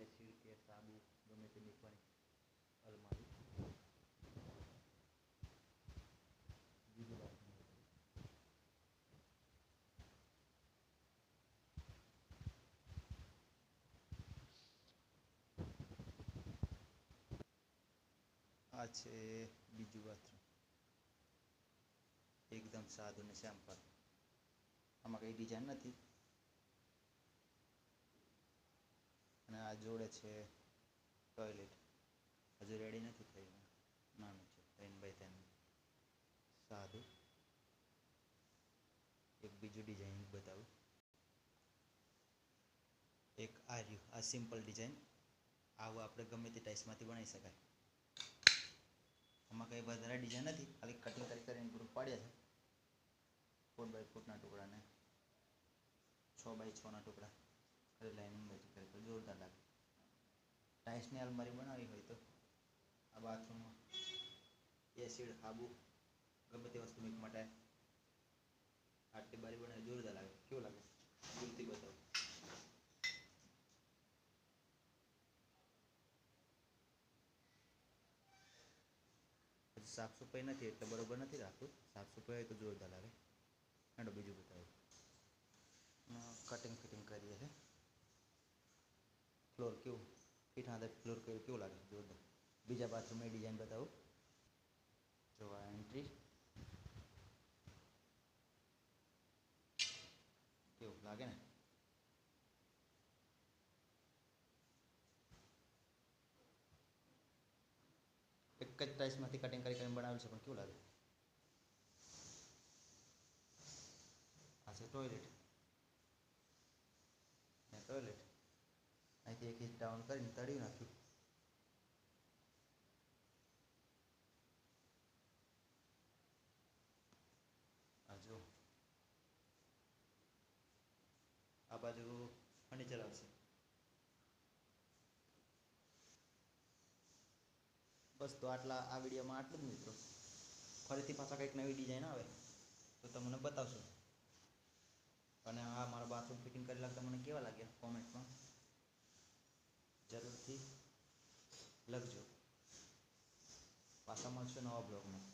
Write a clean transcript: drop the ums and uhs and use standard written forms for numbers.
Acid કે સાબુ ગમે તે મૂકવાની અલમારી બીજું બાથરૂમ આ છે બીજું બાથરૂમ એકદમ સાદું ને સિમ્પલ. આમાં કંઈ ડિઝાઇન નથી. અને આ જોડે છે ટોયલેટ. હજુ રેડી નથી થયું, નાનું છે 3x3 સાદું. એક બીજું ડિઝાઇન બતાવું. એક આ રહ્યું, આ સિમ્પલ ડિઝાઇન. આવું આપણે ગમે તે ટાઈલ્સમાંથી બનાવી શકાય. આમાં કંઈ વધારે ડિઝાઇન નથી, ખાલી કટિંગ કરીને પૂરું પાડ્યા છે. 4x4ના ટુકડાને 6x6ના ટુકડા ખાલી લાઇનિંગ મેચિંગ કરે તો જોરદાર લાગે. ટાઈલ્સની અલમારી બનાવી હોય તો આ બાથરૂમમાં એસિડ સાબુ ગમે તે વસ્તુ મૂકવા માટે આટલી બારી બનાવી જોરદાર લાગે. કેવું લાગે દૂરથી બતાવો. સાફ સફાઈ નથી એટલે બરોબર નથી રાખતું. સાફ સફાઈ હોય તો જોરદાર લાગે. એનો બીજું બતાવું. કટિંગ ફિટિંગ કરીએ છે. ફ્લોર કેવું ફીટ હાથે ફ્લોર કેવું લાગે જોરદાર. બીજા બાથરૂમની ડિઝાઇન બતાવું. જો આ એન્ટ્રી કેવું લાગે ને. એક જ ટાઈલ્સમાંથી કટિંગ કરીને બનાવેલ છે પણ કેવું લાગે. આ છે ટોયલેટ ને ટોયલેટ અહીંથી એક ઇંચ ડાઉન કરીને તળી નાખ્યું. આ જો આ બાજુ ફર્નિચર આવશે. બસ તો આ વિડીયોમાં આટલું જ મિત્રો. ફરીથી પાછા કંઈક નવી ડિઝાઇન આવે તો તમને બતાવશું. અને આ મારા બાથરૂમ ફિટિંગ કરેલા તમને કેવા લાગ્યા કોમેન્ટમાં જરૂરથી લખજો. પાછા મળશું નવા બ્લોગમાં.